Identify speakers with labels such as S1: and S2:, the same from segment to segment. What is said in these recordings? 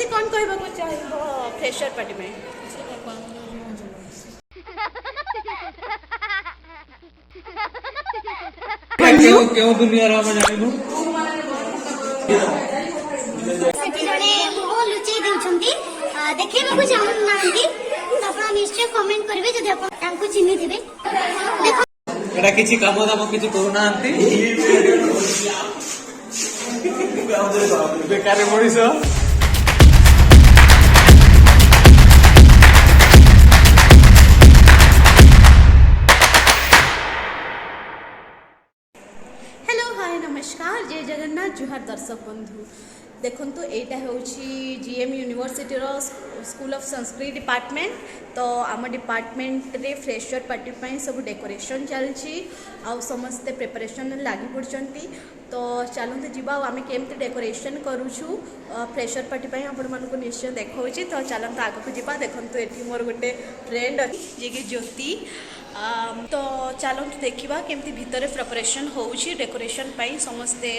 S1: ज्योति कौन कहबा चाहिए फ्रेशर पार्टी में?
S2: क्यों दुनिया रा में जानिबो
S3: सेठी जने मुह लुचेई देउछंती देखैबाकू चाहू नांती तो आपण निश्चय कमेंट करबे जदि आपण तांको चिन्हि थिबे। देखो
S2: एटा किछि काम दाम किछि करू नांती बेकार मଣିଷ।
S1: नमस्कार, जय जगन्नाथ, जुहार दर्शक बंधु। देखो एटा हूँ GM university school of Sanskrit department. तो आम डिपार्टमेंट रे फ्रेशर पार्टी पाई सब डेकोरेशन चलती आ समस्ते प्रिपरेशन लगी पड़ती। तो चलते जीवा आम केमती डेकोरेशन करूँ फ्रेशर पार्टी पाई आपण निश्चय देखा। तो चलते आग को जीवा। देखो ये मोर गोटे फ्रेंड अच्छी जी ज्योति। तो चलते देखा केमती भितर प्रिपरेशन होउछि डेकोरेशन पाई समस्ते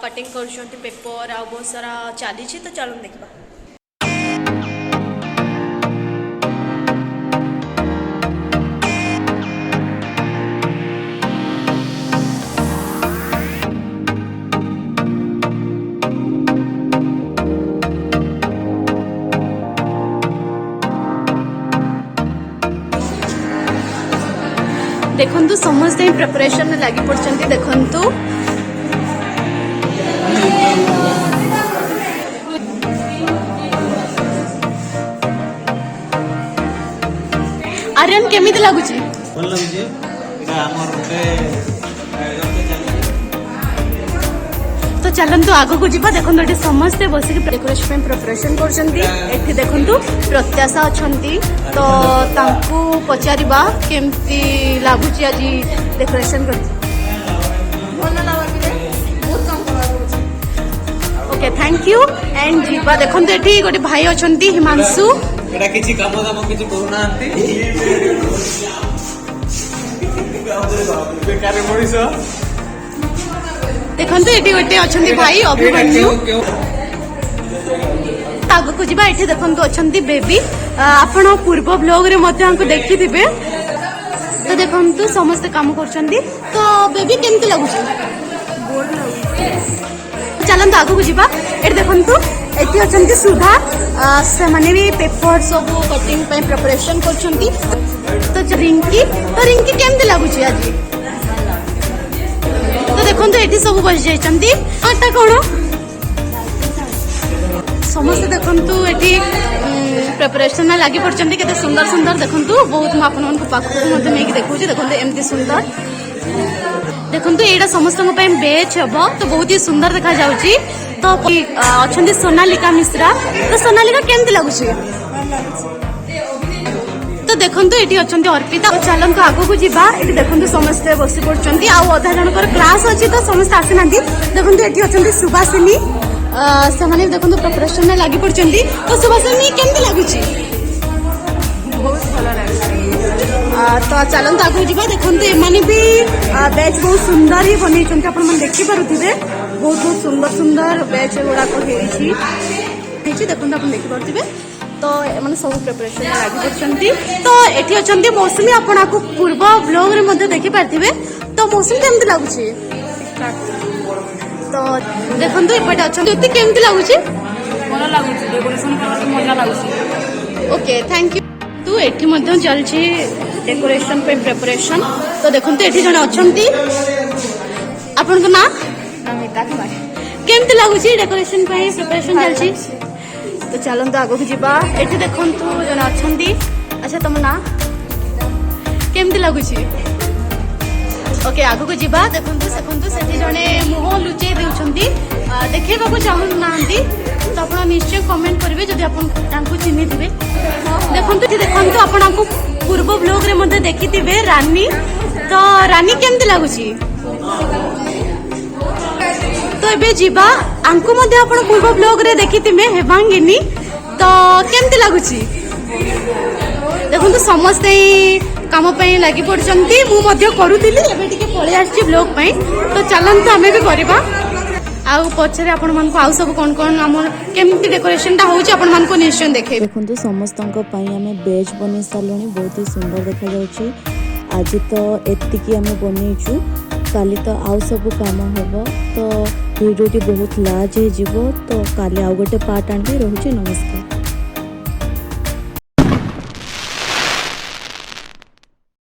S1: कटिंग कर पेपर आ बहुत सारा चली। तो चलते देखा। देखु समस्ते प्रिपरेशन में लगी पड़ते। देखु आर्यन केमिति लागुची?
S2: भल लागुची। एटा हमर गोटे
S1: तो चलतु आग को जीवा। देखो ये समस्ते बसिक डेकोरेशन प्रिपरेशन कर देखु प्रत्याशा अच्छा। तो तांकु पचारिबा केमती लागुची आज डेकोरेशन कर। ओके, थैंक यू एंड जीवा। देखो ये गोटे भाई अच्छा हिमांशु।
S2: एटा किछि काम दाम किछि करू नांती बेकार मଣିଷ।
S1: देखो ये गोटे अच्छा भाई अभिमन्यु। आगक जा ये देखो अच्छा बेबी। आपण पूर्व ब्लॉग रे देखी थे। तो देखो समस्ते काम कर। तो बेबी केमती लगुच? चलते आगक जा। ये देखो ये अच्छा सुधा से माने भी पेपर सब कटिंग प्रिपरेशन कर। तो रिंकी केमती लगुच आज? तो देखो ये सब बस जाइए। आटा कौन समस्ते देखु ये प्रिपरेशन में लगी पड़ते। केते सुंदर सुंदर देखु बहुत मुझे पाखक नहीं देखा। देखो एमती सुंदर। देखो यहाँ समस्त बेच हम तो बहुत ही सुंदर देखा जाउची। तो अच्छा सोनालिका मिश्रा। तो सोनालिका केमती लगुच? तो देखो ये अच्छा अर्पिता। चलते आग को जा। ये देखो समस्ते बस पड़ते आधा जनकर क्लास अच्छी। तो समस्त आसी ना। देखो ये अच्छा सुभाषिनी से मैंने देखो प्रिपरेशन में लगी पड़ते। तो सुभाषिनी केमती लगुच?
S4: बहुत भल लगे।
S1: तो चलते आगे जा। देखो एमाने भी बैच बहुत सुंदर ही बन देखिपे। बहुत बहुत सुंदर सुंदर बैच गुड़ाक देखो आप देखिपे। तो एम सब प्रिपरेशन में लगी पड़ते। तो ये अच्छा मौसमी आपको पूर्व ब्लॉग रे देखिपारे। तो मौसम केमती लगुच? तो देखो ये अच्छा ज्योति केमती लगुच?
S4: भल लगुच। डेकोरेशन करते मजा लगुच।
S1: Okay, thank you. तो ये चलती डेकोरेशन पे प्रिपरेशन। तो देखो ये जन अच्छा आपण ना केमती लगुच डेकोरेशन पे प्रिपरेशन चलती? तो चलते आगक जा। ये देखो जन अच्छा। अच्छा तुम ना केमती लगुच? ओके, आगक जा। देखो से जड़े मुह लुचेई देखा चाहू ना। तो आप निश्चय कमेंट करेंगे जदि आपको चिन्हि थे। देखो आपको पूर्व ब्लॉग रे देखी थे रानी। तो रानी केमती लगुच? तो ये जीवा आंकु पूर्व ब्लॉग रे देखी थे हेमांगिनी। तो केमती लगुच? देखो समस्ते काम लगी पड़ती। मुझे करुली पलि आसी ब्लॉग। तो चलते आम भी करवा। आउ पछरे आपण मानको आउ सब कोन कोन हमर केमती डेकोरेशनटा होउची आपण मानको निश्चय देखे
S5: देखु समस्त आम बेज बन सारे बहुत ही सुंदर देखा जाउछि। आज तो एतिकी आम बनईचु काली तो आउ सब काम हम तो भिडियोटी बहुत लार्ज हो तो काली आउ गोटे पार्ट आनी रहुछि। नमस्कार।